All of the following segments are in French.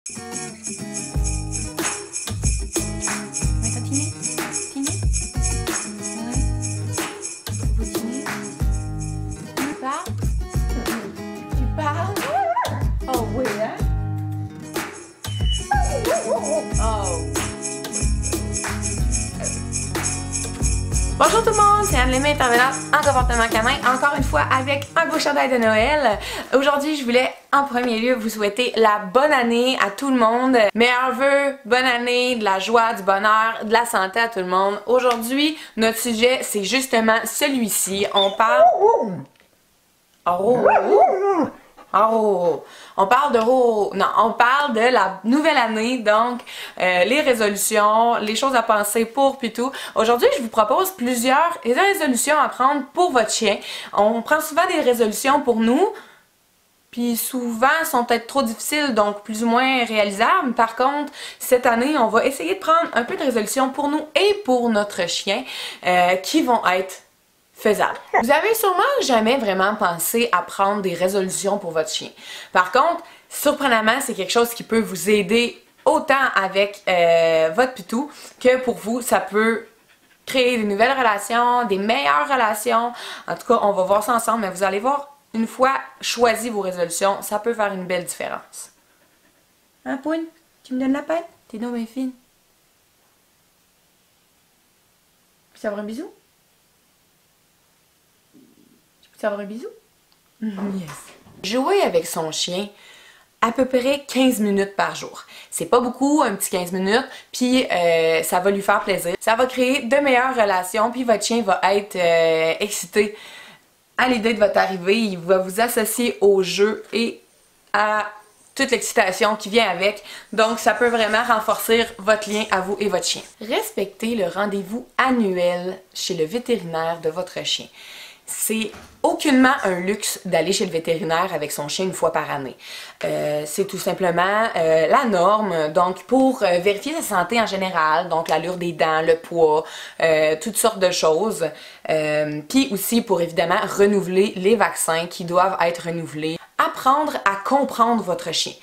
Oh oui, hein? Oh. Bonjour tout le monde, c'est Anne Lemay, intervenante en comportement canin, encore une fois avec un beau chandail de Noël. Aujourd'hui, je voulais en premier lieu vous souhaiter la bonne année à tout le monde. Meilleurs vœux, bonne année, de la joie, du bonheur, de la santé à tout le monde. Aujourd'hui, notre sujet, c'est justement celui-ci. On parle... On parle on parle de la nouvelle année, donc les résolutions, les choses à penser pour puis tout. Aujourd'hui, je vous propose plusieurs résolutions à prendre pour votre chien. On prend souvent des résolutions pour nous, puis souvent elles sont peut-être trop difficiles, donc plus ou moins réalisables. Par contre, cette année, on va essayer de prendre un peu de résolutions pour nous et pour notre chien qui vont être faisable. Vous avez sûrement jamais vraiment pensé à prendre des résolutions pour votre chien. Par contre, surprenamment, c'est quelque chose qui peut vous aider autant avec votre pitou que pour vous, ça peut créer des nouvelles relations, des meilleures relations. En tout cas, on va voir ça ensemble, mais vous allez voir, une fois choisi vos résolutions, ça peut faire une belle différence. Hein, Poune? Tu me donnes la peine? T'es donc bien fine. Puis ça va un bisou? Tu peux avoir un bisou? Yes. Jouer avec son chien à peu près 15 minutes par jour. C'est pas beaucoup, un petit 15 minutes, puis ça va lui faire plaisir. Ça va créer de meilleures relations, puis votre chien va être excité à l'idée de votre arrivée. Il va vous associer au jeu et à toute l'excitation qui vient avec. Donc, ça peut vraiment renforcer votre lien à vous et votre chien. Respectez le rendez-vous annuel chez le vétérinaire de votre chien. C'est aucunement un luxe d'aller chez le vétérinaire avec son chien une fois par année. C'est tout simplement la norme, donc pour vérifier sa santé en général, donc l'allure des dents, le poids, toutes sortes de choses. Puis aussi pour évidemment renouveler les vaccins qui doivent être renouvelés. Apprendre à comprendre votre chien.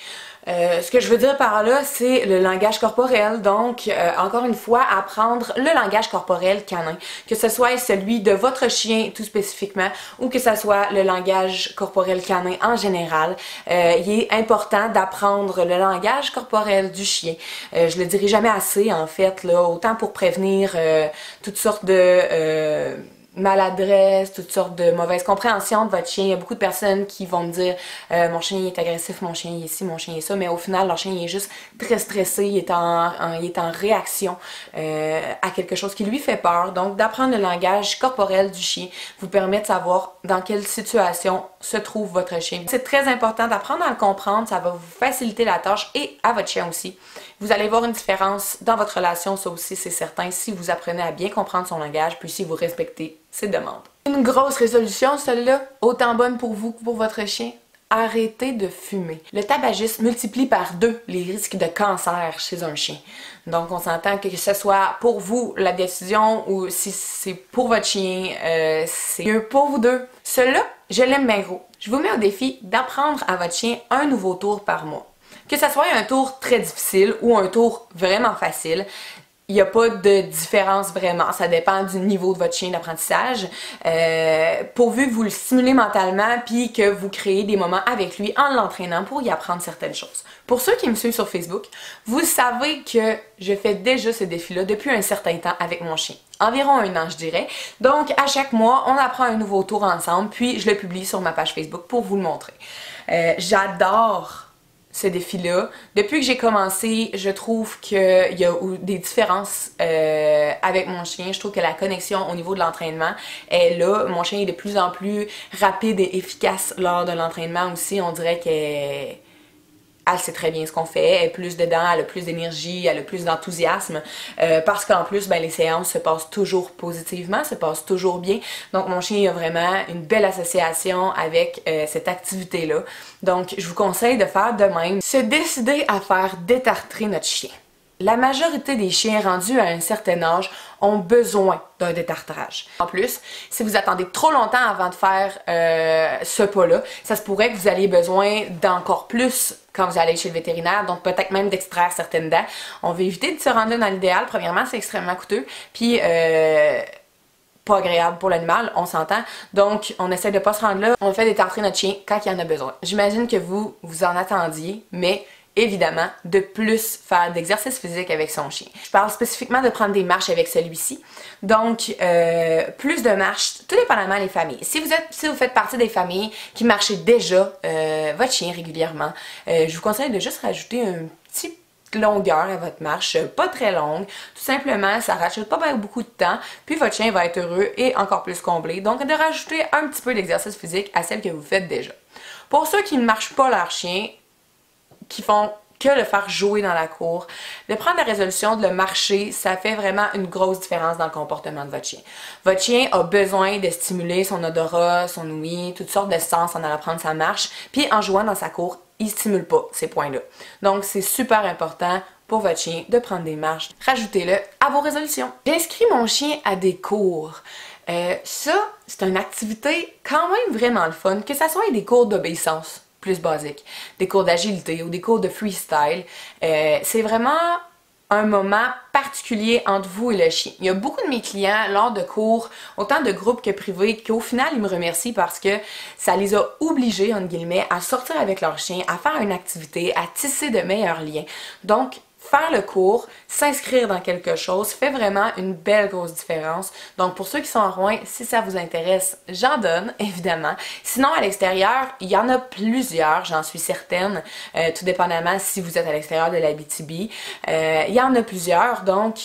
Ce que je veux dire par là, c'est le langage corporel. Donc, encore une fois, apprendre le langage corporel canin. Que ce soit celui de votre chien tout spécifiquement ou que ce soit le langage corporel canin en général. Il est important d'apprendre le langage corporel du chien. Je le dirai jamais assez, en fait, là, autant pour prévenir toutes sortes de... maladresse, toutes sortes de mauvaises compréhensions de votre chien. Il y a beaucoup de personnes qui vont me dire mon chien il est agressif, mon chien il est ci, mon chien il est ça, mais au final leur chien il est juste très stressé, il est en réaction à quelque chose qui lui fait peur. Donc d'apprendre le langage corporel du chien vous permet de savoir dans quelle situation se trouve votre chien. C'est très important d'apprendre à le comprendre, ça va vous faciliter la tâche et à votre chien aussi. Vous allez voir une différence dans votre relation, ça aussi c'est certain, si vous apprenez à bien comprendre son langage, puis si vous respectez ses demandes. Une grosse résolution, celle-là, autant bonne pour vous que pour votre chien. Arrêtez de fumer. Le tabagisme multiplie par 2 les risques de cancer chez un chien. Donc on s'entend que ce soit pour vous la décision ou si c'est pour votre chien, c'est mieux pour vous deux. Celui-là, je l'aime bien gros. Je vous mets au défi d'apprendre à votre chien un nouveau tour par mois. Que ce soit un tour très difficile ou un tour vraiment facile, il n'y a pas de différence vraiment, ça dépend du niveau de votre chien d'apprentissage. Pourvu que vous le stimulez mentalement puis que vous créez des moments avec lui en l'entraînant pour y apprendre certaines choses. Pour ceux qui me suivent sur Facebook, vous savez que je fais déjà ce défi-là depuis un certain temps avec mon chien. Environ 1 an, je dirais. Donc, à chaque mois, on apprend un nouveau tour ensemble, puis je le publie sur ma page Facebook pour vous le montrer. J'adore ce défi-là. Depuis que j'ai commencé, je trouve qu'il y a des différences avec mon chien. Je trouve que la connexion au niveau de l'entraînement est là. Mon chien est de plus en plus rapide et efficace lors de l'entraînement aussi. On dirait qu'elle sait très bien ce qu'on fait, elle est plus dedans, elle a plus d'énergie, elle a plus d'enthousiasme, parce qu'en plus, ben, les séances se passent toujours positivement, se passent toujours bien. Donc mon chien a vraiment une belle association avec cette activité-là. Donc je vous conseille de faire de même, se décider à faire détartrer notre chien. La majorité des chiens rendus à un certain âge ont besoin d'un détartrage. En plus, si vous attendez trop longtemps avant de faire ce pas-là, ça se pourrait que vous ayez besoin d'encore plus quand vous allez chez le vétérinaire, donc peut-être même d'extraire certaines dents. On veut éviter de se rendre là dans l'idéal. Premièrement, c'est extrêmement coûteux, puis pas agréable pour l'animal, on s'entend. Donc, on essaie de pas se rendre là. On fait détartrer notre chien quand il en a besoin. J'imagine que vous en attendiez, mais évidemment, de plus faire d'exercice physique avec son chien. Je parle spécifiquement de prendre des marches avec celui-ci. Donc, plus de marches, tout dépendamment des familles. Si vous faites partie des familles qui marchez déjà votre chien régulièrement, je vous conseille de juste rajouter un petit longueur à votre marche, pas très longue. Tout simplement, ça rajoute pas beaucoup de temps, puis votre chien va être heureux et encore plus comblé. Donc, de rajouter un petit peu d'exercice physique à celle que vous faites déjà. Pour ceux qui ne marchent pas leur chien, qui font que le faire jouer dans la cour, de prendre la résolution de le marcher, ça fait vraiment une grosse différence dans le comportement de votre chien. Votre chien a besoin de stimuler son odorat, son ouïe, toutes sortes de sens en allant prendre sa marche, puis en jouant dans sa cour, il ne stimule pas ces points-là. Donc, c'est super important pour votre chien de prendre des marches. Rajoutez-le à vos résolutions. J'ai inscrit mon chien à des cours. Ça, c'est une activité quand même vraiment le fun, que ça soit des cours d'obéissance plus basiques, des cours d'agilité ou des cours de freestyle. C'est vraiment un moment particulier entre vous et le chien. Il y a beaucoup de mes clients, lors de cours, autant de groupes que privés, qu'au final, ils me remercient parce que ça les a obligés, entre guillemets, à sortir avec leur chien, à faire une activité, à tisser de meilleurs liens. Donc, faire le cours, s'inscrire dans quelque chose fait vraiment une belle grosse différence. Donc pour ceux qui sont en Rouen, si ça vous intéresse, j'en donne, évidemment. Sinon, à l'extérieur, il y en a plusieurs, j'en suis certaine, tout dépendamment si vous êtes à l'extérieur de l'Abitibi. Il y en a plusieurs, donc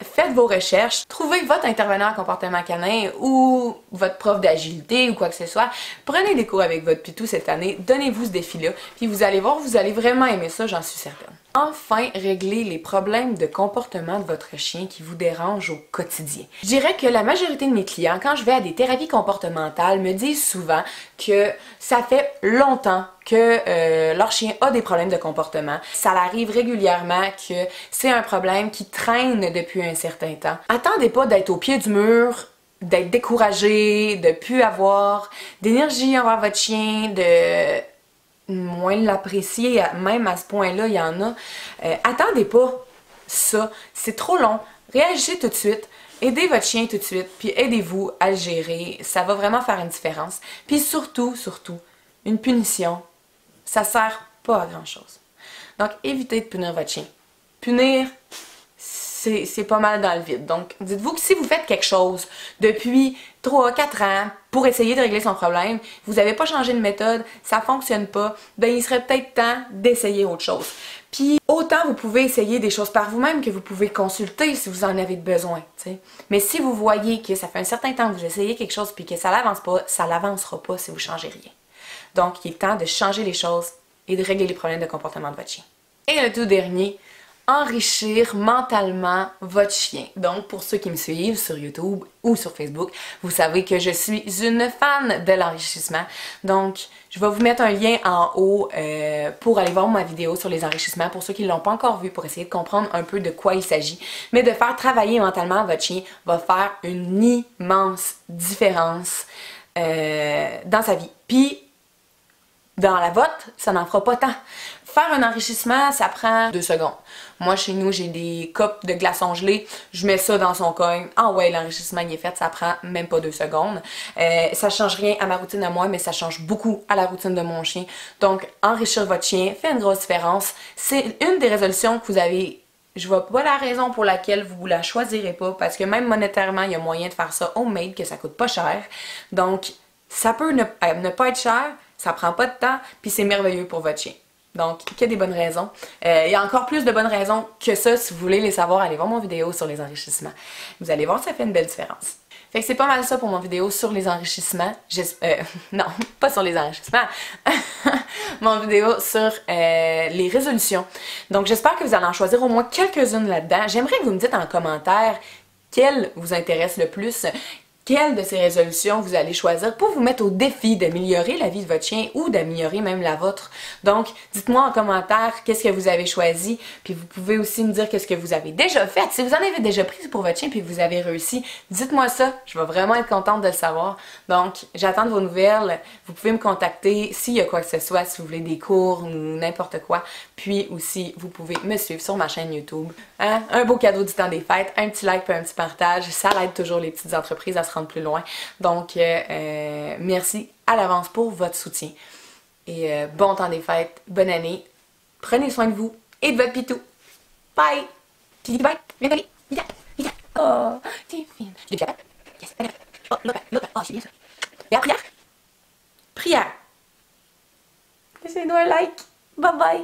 faites vos recherches, trouvez votre intervenant en comportement canin ou votre prof d'agilité ou quoi que ce soit. Prenez des cours avec votre pitou cette année, donnez-vous ce défi-là, puis vous allez voir, vous allez vraiment aimer ça, j'en suis certaine. Enfin, réglez les problèmes de comportement de votre chien qui vous dérangent au quotidien. Je dirais que la majorité de mes clients, quand je vais à des thérapies comportementales, me disent souvent que ça fait longtemps que leur chien a des problèmes de comportement. Ça arrive régulièrement que c'est un problème qui traîne depuis un certain temps. Attendez pas d'être au pied du mur, d'être découragé, de plus avoir d'énergie envers votre chien, de moins l'apprécier, même à ce point-là, il y en a. Attendez pas ça, c'est trop long. Réagissez tout de suite, aidez votre chien tout de suite, puis aidez-vous à le gérer. Ça va vraiment faire une différence. Puis surtout, une punition, ça sert pas à grand-chose. Donc, évitez de punir votre chien. Punir, c'est pas mal dans le vide. Donc, dites-vous que si vous faites quelque chose depuis 3-4 ans pour essayer de régler son problème, vous n'avez pas changé de méthode, ça fonctionne pas, ben il serait peut-être temps d'essayer autre chose. Puis, autant vous pouvez essayer des choses par vous-même que vous pouvez consulter si vous en avez besoin, t'sais. Mais si vous voyez que ça fait un certain temps que vous essayez quelque chose puis que ça n'avance pas, ça n'avancera pas si vous changez rien. Donc, il est temps de changer les choses et de régler les problèmes de comportement de votre chien. Et le tout dernier, enrichir mentalement votre chien. Donc, pour ceux qui me suivent sur YouTube ou sur Facebook, vous savez que je suis une fan de l'enrichissement. Donc, je vais vous mettre un lien en haut pour aller voir ma vidéo sur les enrichissements, pour ceux qui ne l'ont pas encore vu, pour essayer de comprendre un peu de quoi il s'agit. Mais de faire travailler mentalement votre chien va faire une immense différence dans sa vie. Puis, dans la vôtre, ça n'en fera pas tant. Faire un enrichissement, ça prend 2 secondes. Moi, chez nous, j'ai des copes de glaçons gelés. Je mets ça dans son coin. Ah ouais, l'enrichissement il est fait, ça prend même pas 2 secondes. Ça change rien à ma routine à moi, mais ça change beaucoup à la routine de mon chien. Donc, enrichir votre chien fait une grosse différence. C'est une des résolutions que vous avez. Je vois pas la raison pour laquelle vous la choisirez pas, parce que même monétairement, il y a moyen de faire ça homemade, que ça coûte pas cher. Donc, ça peut ne pas être cher, ça prend pas de temps, puis c'est merveilleux pour votre chien. Donc, il y a des bonnes raisons. Il y a encore plus de bonnes raisons que ça. Si vous voulez les savoir, allez voir mon vidéo sur les enrichissements. Vous allez voir, ça fait une belle différence. Fait que c'est pas mal ça pour mon vidéo sur les enrichissements. Non, pas sur les enrichissements. Mon vidéo sur les résolutions. Donc, j'espère que vous allez en choisir au moins quelques-unes là-dedans. J'aimerais que vous me dites en commentaire quelle vous intéresse le plus. quelle de ces résolutions vous allez choisir pour vous mettre au défi d'améliorer la vie de votre chien ou d'améliorer même la vôtre. Donc, dites-moi en commentaire qu'est-ce que vous avez choisi, puis vous pouvez aussi me dire qu'est-ce que vous avez déjà fait. Si vous en avez déjà pris pour votre chien puis vous avez réussi, dites-moi ça. Je vais vraiment être contente de le savoir. Donc, j'attends de vos nouvelles. Vous pouvez me contacter s'il y a quoi que ce soit, si vous voulez des cours ou n'importe quoi. Puis aussi, vous pouvez me suivre sur ma chaîne YouTube. Hein? Un beau cadeau du temps des fêtes, un petit like puis un petit partage. Ça aide toujours les petites entreprises à se rendre plus loin. Donc, merci à l'avance pour votre soutien. Et bon temps des fêtes, bonne année. Prenez soin de vous et de votre pitou. Bye! Tu dis bye? Viens d'aller. Viens, viens. Oh, t'es fine. Je l'ai yes. Oh, l'autre. Oh, c'est bien ça. Et prière? Prière. Laissez-nous un like. Bye bye.